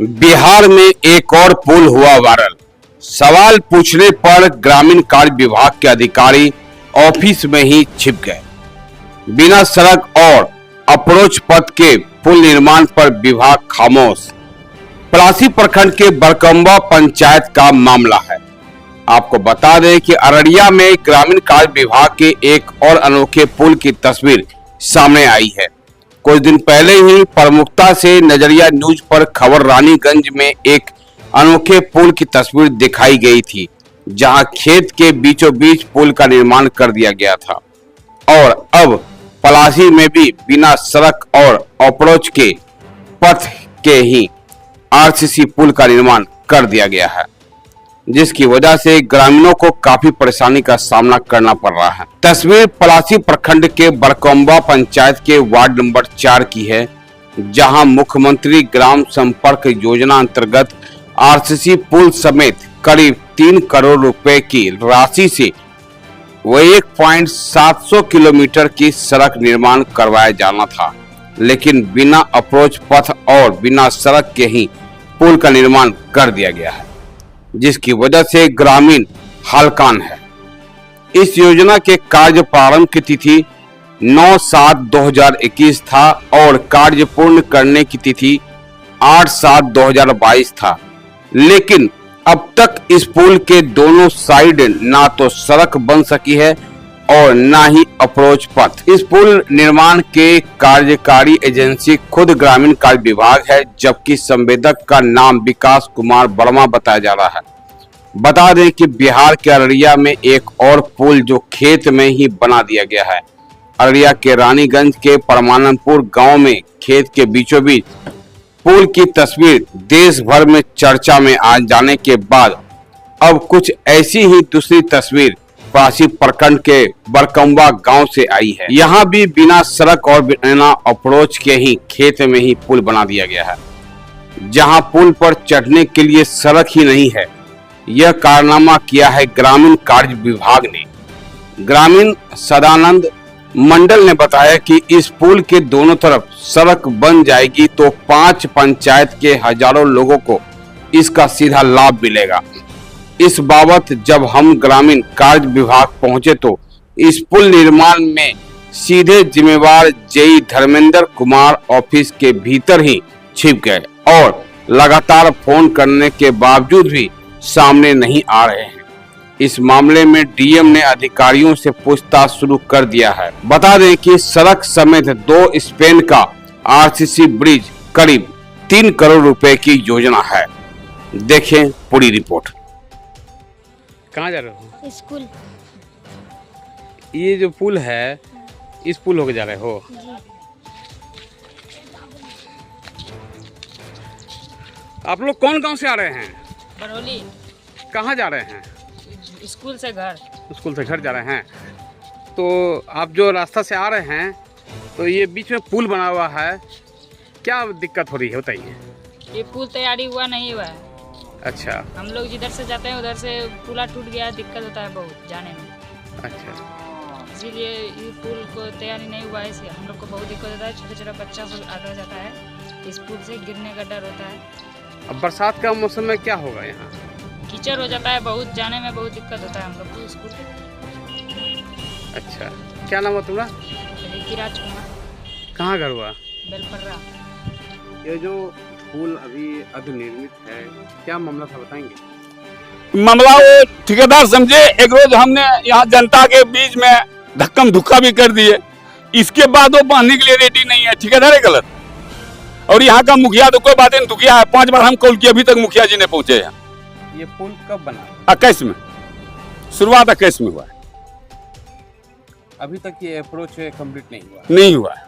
बिहार में एक और पुल हुआ वायरल। सवाल पूछने पर ग्रामीण कार्य विभाग के अधिकारी ऑफिस में ही छिप गए। बिना सड़क और अप्रोच पथ के पुल निर्माण पर विभाग खामोश। पलासी प्रखंड के बरकंबा पंचायत का मामला है। आपको बता दें कि अररिया में ग्रामीण कार्य विभाग के एक और अनोखे पुल की तस्वीर सामने आई है। कुछ दिन पहले ही प्रमुखता से नजरिया न्यूज पर खबर रानीगंज में एक अनोखे पुल की तस्वीर दिखाई गई थी, जहां खेत के बीचों बीच पुल का निर्माण कर दिया गया था और अब पलासी में भी बिना सड़क और अप्रोच के पथ के ही आरसीसी पुल का निर्माण कर दिया गया है, जिसकी वजह से ग्रामीणों को काफी परेशानी का सामना करना पड़ रहा है। तस्वीर पलासी प्रखंड के बरकंबा पंचायत के वार्ड नंबर 4 की है, जहां मुख्यमंत्री ग्राम संपर्क योजना अंतर्गत आरसीसी पुल समेत करीब 3 करोड़ रुपए की राशि से 1.7 किलोमीटर की सड़क निर्माण करवाया जाना था, लेकिन बिना अप्रोच पथ और बिना सड़क के ही पुल का निर्माण कर दिया गया है, जिसकी वजह से ग्रामीण हलकान है। इस योजना के कार्य प्रारंभ की तिथि 9/7/2021 था और कार्य पूर्ण करने की तिथि 8/7/2022 था, लेकिन अब तक इस पुल के दोनों साइड ना तो सड़क बन सकी है और ना ही अप्रोच पथ। इस पुल निर्माण के कार्यकारी एजेंसी खुद ग्रामीण कार्य विभाग है, जबकि संवेदक का नाम विकास कुमार वर्मा बताया जा रहा है। बता दें कि बिहार के अररिया में एक और पुल जो खेत में ही बना दिया गया है। अररिया के रानीगंज के परमानंदपुर गांव में खेत के बीचों बीच पुल की तस्वीर देश भर में चर्चा में आ जाने के बाद अब कुछ ऐसी ही दूसरी तस्वीर पलासी प्रखंड के बरकंबा गांव से आई है। यहां भी बिना सड़क और बिना अप्रोच के ही खेत में ही पुल बना दिया गया है, जहां पुल पर चढ़ने के लिए सड़क ही नहीं है। यह कारनामा किया है ग्रामीण कार्य विभाग ने। ग्रामीण सदानंद मंडल ने बताया कि इस पुल के दोनों तरफ सड़क बन जाएगी तो 5 पंचायत के हजारों लोगों को इसका सीधा लाभ मिलेगा। इस बाबत जब हम ग्रामीण कार्य विभाग पहुंचे तो इस पुल निर्माण में सीधे जिम्मेवार जेई धर्मेंद्र कुमार ऑफिस के भीतर ही छिप गए और लगातार फोन करने के बावजूद भी सामने नहीं आ रहे हैं। इस मामले में डीएम ने अधिकारियों से पूछताछ शुरू कर दिया है। बता दें कि सड़क समेत 2 स्पेन का आरसीसी ब्रिज करीब 3 करोड़ रुपए की योजना है। देखें पूरी रिपोर्ट। कहाँ जा रहे हो? स्कूल। ये जो पुल है, इस पुल होके जा रहे हो? आप लोग कौन गांव से आ रहे हैं? बरौली। कहाँ जा रहे हैं? स्कूल से घर। स्कूल से घर जा रहे हैं। तो आप जो रास्ता से आ रहे हैं तो ये बीच में पुल बना हुआ है, क्या दिक्कत हो रही है बताइए? ये पुल तैयारी हुआ नहीं हुआ है। अच्छा। हम लोग जिधर से जाते हैं उधर से पुला टूट गया है, दिक्कत होता है बहुत जाने में। अच्छा, इसीलिए ये पुल को तैयारी नहीं हुआ है, इसलिए हम लोग को बहुत दिक्कत होता है। छोटे छोटे बच्चा सब आ जाता है, इस पुल से गिरने का डर होता है। अब बरसात का मौसम में क्या होगा? यहाँ कीचड़ हो जाता है, बहुत जाने में बहुत दिक्कत होता है हम लोग को स्कूल। अच्छा, क्या नाम है तुम्हारा? ऋतिराज कुमार। कहाँ घर हुआ? बेलपर्रा। ये जो पुल अभी अधनिर्मित है, क्या मामला था बताएंगे? मामला वो ठेकेदार समझे, एक रोज हमने यहाँ जनता के बीच में धक्कम धुक्का भी कर दिए, इसके बाद वो बांधने के लिए रेडी नहीं है। ठेकेदार है गलत, और यहाँ का मुखिया तो कोई बात नहीं, दुखिया है। 5 बार हम कॉल किए, अभी तक मुखिया जी ने पहुंचे हैं। ये पुल कब बना? 21 में, शुरुआत 21 में हुआ है। अभी तक ये अप्रोच कंप्लीट नहीं हुआ है।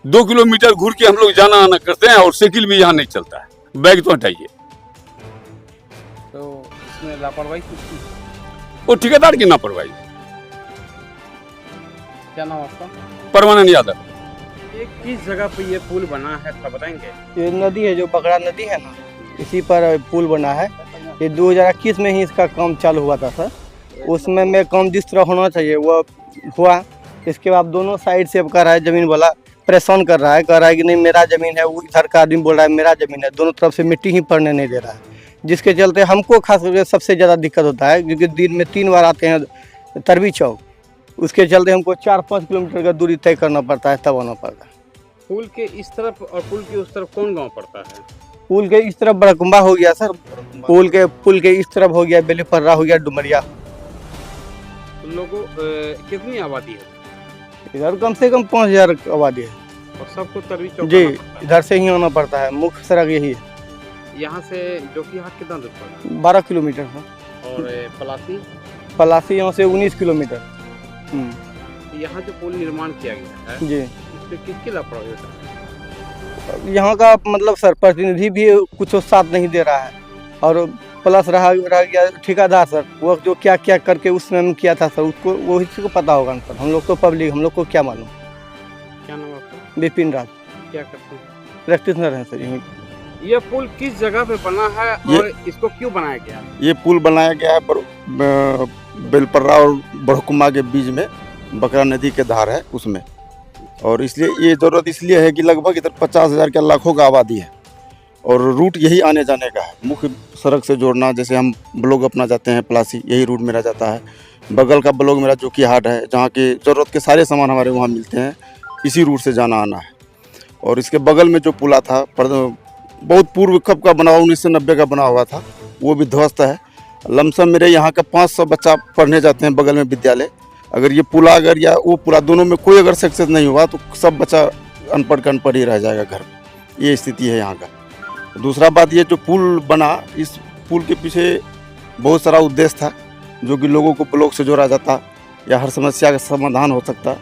2 किलोमीटर घूर के हम लोग जाना आना करते हैं और साइकिल भी यहाँ नहीं चलता है। बैग तो हटाइए। तो इसमें लापरवाही किसकी? वो ठेकेदार की लापरवाही। क्या नाम आपका? परमानंद यादव। ये किस जगह पे ये पुल बना है थोड़ा बताएंगे? ये नदी है, जो बगड़ा नदी है ना, इसी पर पुल बना है। ये 2021 में ही इसका काम चालू हुआ था सर। उसमें मैं काम जिस तरह होना चाहिए वो हुआ। इसके बाद दोनों साइड से कर है जमीन वाला परेशान कर रहा है, कह रहा है कि नहीं मेरा ज़मीन है, वो इधर का आदमी बोल रहा है मेरा ज़मीन है, दोनों तरफ से मिट्टी ही पड़ने नहीं दे रहा है, जिसके चलते हमको खास करके सबसे ज़्यादा दिक्कत होता है, क्योंकि दिन में 3 बार आते हैं तरवी चौक, उसके चलते हमको 4-5 किलोमीटर का दूरी तय करना पड़ता है, तब आना पड़ता है। पुल के इस तरफ और पुल के उस तरफ कौन गांव पड़ता है? पुल के इस तरफ बड़कुंबा हो गया सर, पुल के इस तरफ हो गया बेलीपर्रा, हो गया डुमरिया। तो लोगों कितनी आबादी है? इधर कम से कम 5000 आबादी है और सबको तरवी चौक जी, आना पड़ता इधर से ही आना पड़ता है, मुख्य सड़क यही है। है। यहाँ से जोकी हाट कितना दूर पड़ता 12 किलोमीटर है, है? और पलासी पलासी यहाँ से 19 किलोमीटर। यहाँ जो पुल निर्माण किया गया है जी, इस पे किसकी लापरवाही होता है? यहाँ का मतलब सर प्रतिनिधि भी कुछ साथ नहीं दे रहा है, और प्लस रह गया ठेकेदार सर, वो जो क्या क्या करके उस समय में किया था सर, उसको वो इसी को पता होगा सर, हम लोग तो पब्लिक, हम लोग को क्या मालूम। क्या नाम है आपका? विपिन राज क्या करते हैं? प्रैक्टिशनर हैं सर यहीं। ये पुल किस जगह पे बना है और इसको क्यों बनाया गया? ये पुल बनाया गया है बेलपर्रा और बड़कुमा के बीच में, बकरा नदी के धार है उसमें, और इसलिए ये ज़रूरत इसलिए है कि लगभग इधर 50,000 के लाखों का आबादी है, और रूट यही आने जाने का है, मुख्य सड़क से जोड़ना। जैसे हम ब्लॉक अपना जाते हैं प्लासी, यही रूट मेरा जाता है। बगल का ब्लॉक मेरा जोकी हाट है, जहाँ के ज़रूरत के सारे सामान हमारे वहाँ मिलते हैं, इसी रूट से जाना आना है। और इसके बगल में जो पुला था बहुत पूर्व कब का बना हुआ, 1990 का बना हुआ था, वो भी ध्वस्त है। लमसम मेरे यहाँ का 500 बच्चा पढ़ने जाते हैं बगल में विद्यालय। अगर ये पुला अगर या वो पुला दोनों में कोई अगर सक्सेस नहीं हुआ तो सब बच्चा अनपढ़ का अनपढ़ ही रह जाएगा घर में, ये स्थिति है यहाँ का। दूसरा बात ये जो पुल बना, इस पुल के पीछे बहुत सारा उद्देश्य था, जो कि लोगों को ब्लॉक से जोड़ा जाता या हर समस्या का समाधान हो सकता।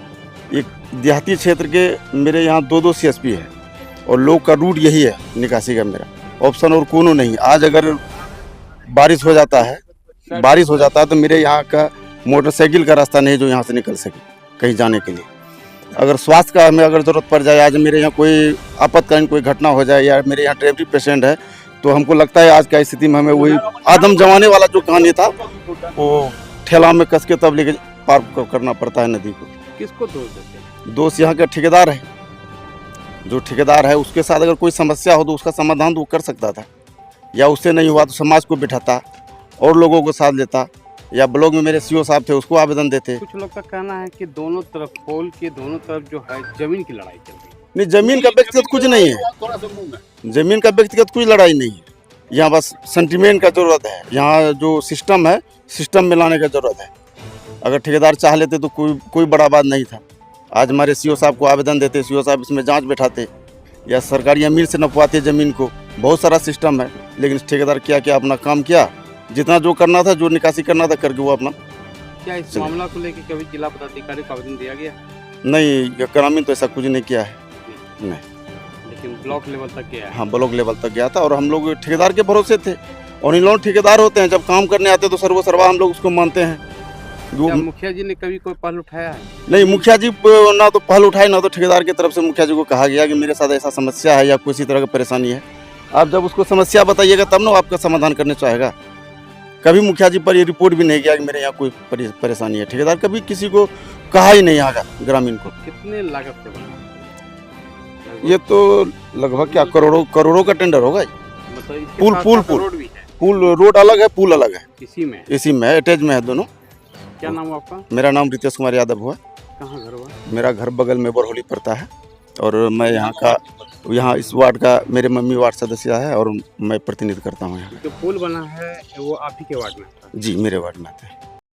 एक देहाती क्षेत्र के मेरे यहाँ 2-2 CSP है, और लोग का रूट यही है निकासी का, मेरा ऑप्शन और कोनो नहीं। आज अगर बारिश हो जाता है तो मेरे यहाँ का मोटरसाइकिल का रास्ता नहीं जो यहाँ से निकल सके कहीं जाने के लिए। अगर स्वास्थ्य का हमें अगर ज़रूरत पड़ जाए, आज मेरे यहाँ कोई आपातकालीन कोई घटना हो जाए, या मेरे यहाँ डिलीवरी पेशेंट है, तो हमको लगता है आज का स्थिति में हमें वही आदम जमाने वाला जो कहानी था, वो ठेला में कस के तब लेके पार करना पड़ता है नदी को। किसको दोष देते हैं? दोष यहाँ का ठेकेदार है, जो ठेकेदार है उसके साथ अगर कोई समस्या हो तो उसका समाधान तो वो कर सकता था, या उससे नहीं हुआ तो समाज को बिठाता और लोगों को साथ लेता, या ब्लॉक में मेरे CO साहब थे उसको आवेदन देते। कुछ लोग का कहना है कि दोनों तरफ पोल के दोनों तरफ जो है जमीन की लड़ाई चल रही है। नहीं, जमीन का व्यक्तिगत कुछ नहीं है, जमीन का व्यक्तिगत कोई लड़ाई नहीं है, यहाँ बस सेंटिमेंट का जरूरत है। यहाँ जो सिस्टम है, सिस्टम में लाने का जरूरत है। अगर ठेकेदार चाह लेते तो कोई बड़ा बात नहीं था। आज हमारे CO साहब को आवेदन देते, CO साहब इसमें जांच बैठाते, या सरकारी अमीर से नपवाते ज़मीन को, बहुत सारा सिस्टम है। लेकिन ठेकेदार क्या अपना काम किया, जितना जो करना था, जो निकासी करना था करके वो अपना। क्या इस मामला को लेकर कभी जिला पदाधिकारी को आवेदन दिया गया? नहीं, ग्रामीण तो ऐसा कुछ नहीं किया है, नहीं। लेकिन ब्लॉक लेवल तक गया है? हाँ, ब्लॉक लेवल तक गया था, और हम लोग ठेकेदार के भरोसे थे, और इन लोग ठेकेदार होते हैं, जब काम करने आते हैं तो सर्वसर्वा हम लोग उसको मानते हैं। क्या मुखिया जी ने कभी कोई पहल उठाया है? नहीं, मुखिया जी ना तो पहल उठाए, ना तो ठेकेदार की तरफ से मुखिया जी को कहा गया कि मेरे साथ ऐसा समस्या है या किसी तरह की परेशानी है। आप जब उसको समस्या बताइएगा तब ना आपका समाधान करने चाहेगा। कभी मुखिया जी पर ये रिपोर्ट भी नहीं किया कि मेरे यहाँ कोई परेशानी है। ठेकेदार कभी किसी को कहा ही नहीं आगा ग्रामीण को। कितने लागत से बना? ये तो लगभग क्या करोड़ों का टेंडर होगा। मतलब इसके पुल साथ पुल साथ पुल रोड भी है? पुल रोड अलग है, पुल अलग है, इसी में अटैच में है दोनों। क्या नाम है आपका? मेरा नाम रितेश कुमार यादव हुआ। कहाँ घर हुआ? मेरा घर बगल में बरहोली पड़ता है, और मैं यहाँ इस वार्ड का, मेरे मम्मी वार्ड सदस्य है, और मैं प्रतिनिधित्व करता हूँ यहाँ। जो पुल बना है वो आप ही के वार्ड में था? जी, मेरे वार्ड में आते हैं।